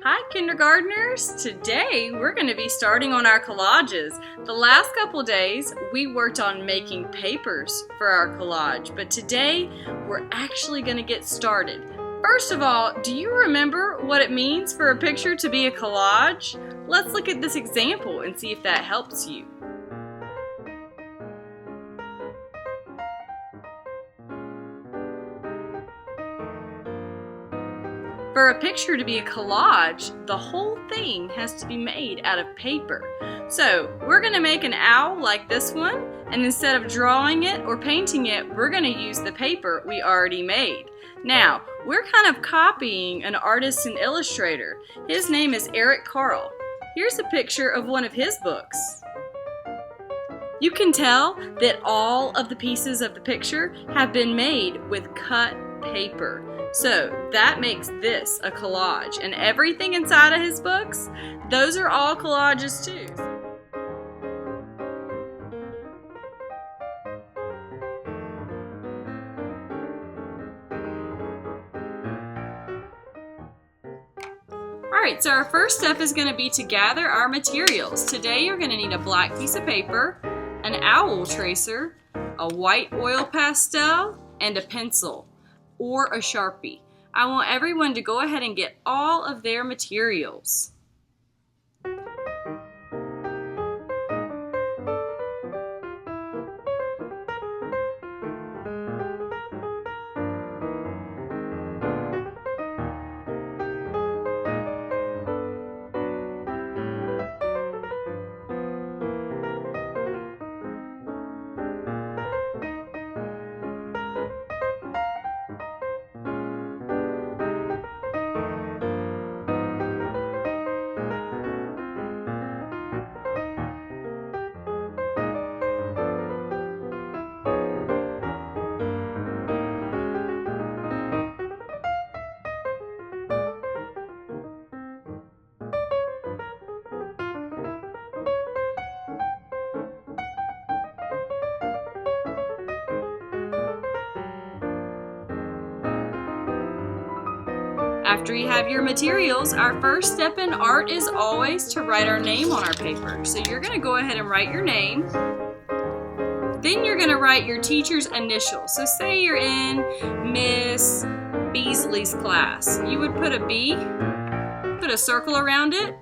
Hi kindergartners! Today we're going to be starting on our collages. The last couple days we worked on making papers for our collage, but today we're actually going to get started. First of all, do you remember what it means for a picture to be a collage? Let's look at this example and see if that helps you. For a picture to be a collage, the whole thing has to be made out of paper. So we're going to make an owl like this one, and instead of drawing it or painting it, we're going to use the paper we already made. Now, we're kind of copying an artist and illustrator. His name is Carle. Here's a picture of one of his books. You can tell that all of the pieces of the picture have been made with cut paper. So that makes this a collage, and everything inside of his books, those are all collages too. Alright, so our first step is going to be to gather our materials. Today you're going to need a black piece of paper, an owl tracer, a white oil pastel, and a pencil or a Sharpie. I want everyone to go ahead and get all of their materials. After you have your materials, our first step in art is always to write our name on our paper. So you're going to go ahead and write your name. Then you're going to write your teacher's initials. So say you're in Miss Beasley's class. You would put a B, put a circle around it,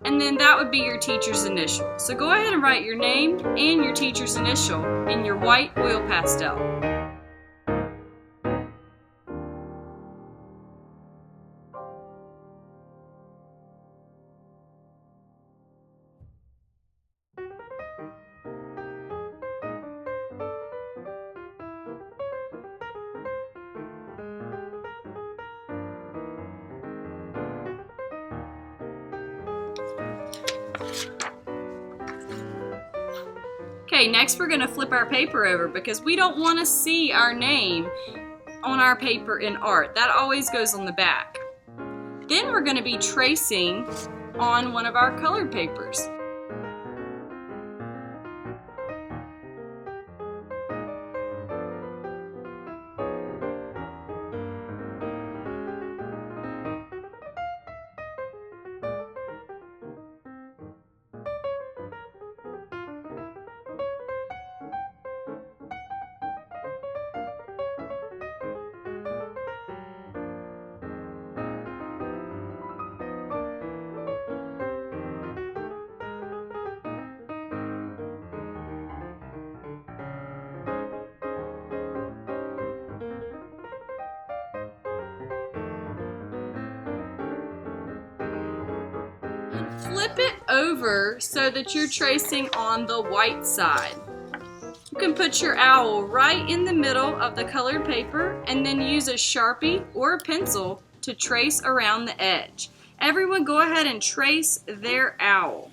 and then that would be your teacher's initial. So go ahead and write your name and your teacher's initial in your white oil pastel. Okay, next we're going to flip our paper over because we don't want to see our name on our paper in art. That always goes on the back. Then we're going to be tracing on one of our colored papers. Flip it over so that you're tracing on the white side. You can put your owl right in the middle of the colored paper and then use a Sharpie or a pencil to trace around the edge. Everyone go ahead and trace their owl.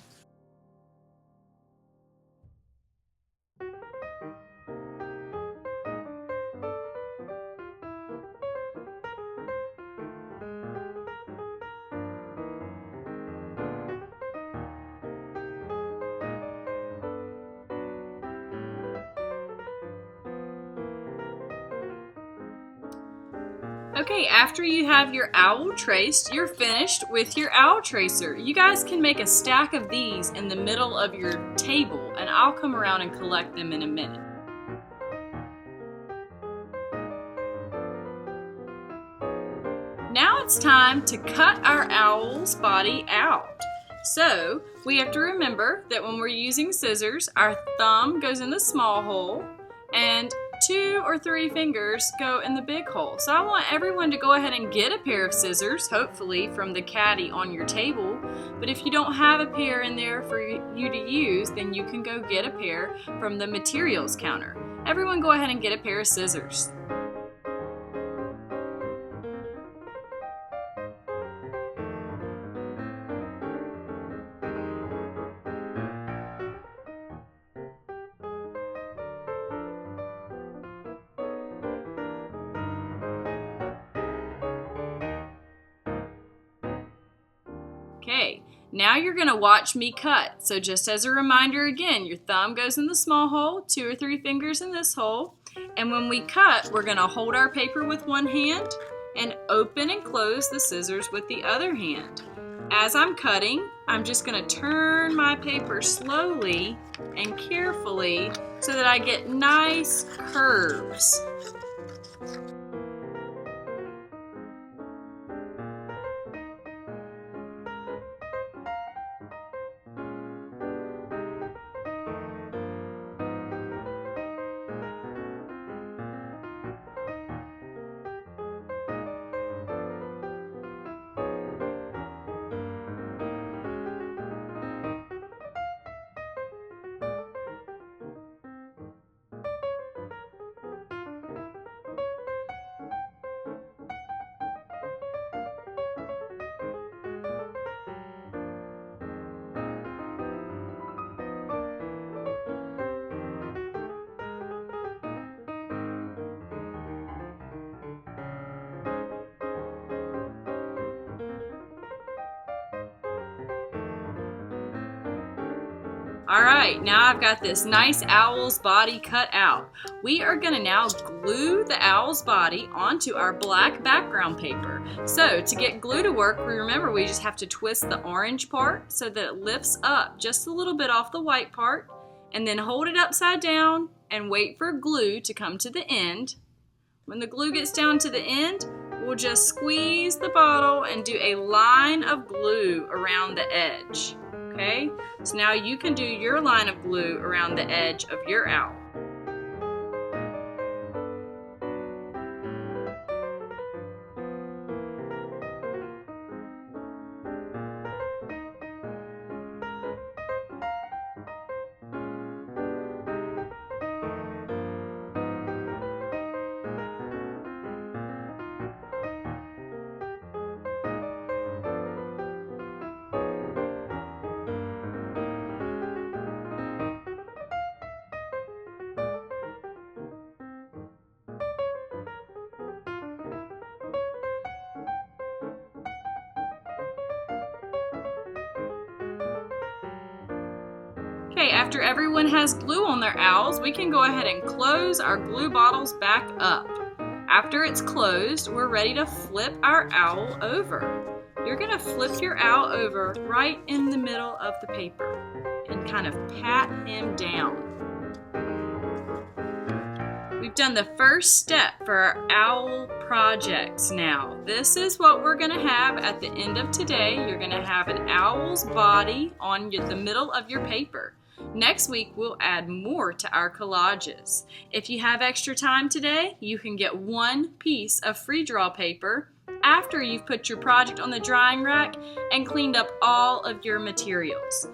Okay, after you have your owl traced, you're finished with your owl tracer. You guys can make a stack of these in the middle of your table, and I'll come around and collect them in a minute. Now it's time to cut our owl's body out. So we have to remember that when we're using scissors, our thumb goes in the small hole and 2 or 3 fingers go in the big hole. So I want everyone to go ahead and get a pair of scissors, hopefully from the caddy on your table. But if you don't have a pair in there for you to use, then you can go get a pair from the materials counter. Everyone go ahead and get a pair of scissors. Okay, now you're going to watch me cut. So just as a reminder again, your thumb goes in the small hole, 2 or 3 fingers in this hole. And when we cut, we're going to hold our paper with one hand and open and close the scissors with the other hand. As I'm cutting, I'm just going to turn my paper slowly and carefully so that I get nice curves. Alright, now I've got this nice owl's body cut out. We are going to now glue the owl's body onto our black background paper. So to get glue to work, remember we just have to twist the orange part so that it lifts up just a little bit off the white part, and then hold it upside down and wait for glue to come to the end. When the glue gets down to the end, we'll just squeeze the bottle and do a line of glue around the edge. Okay, so now you can do your line of glue around the edge of your owl. Okay, after everyone has glue on their owls, we can go ahead and close our glue bottles back up. After it's closed, we're ready to flip our owl over. You're going to flip your owl over right in the middle of the paper and kind of pat him down. We've done the first step for our owl projects now. This is what we're going to have at the end of today. You're going to have an owl's body on the middle of your paper. Next week, we'll add more to our collages. If you have extra time today, you can get one piece of free draw paper after you've put your project on the drying rack and cleaned up all of your materials.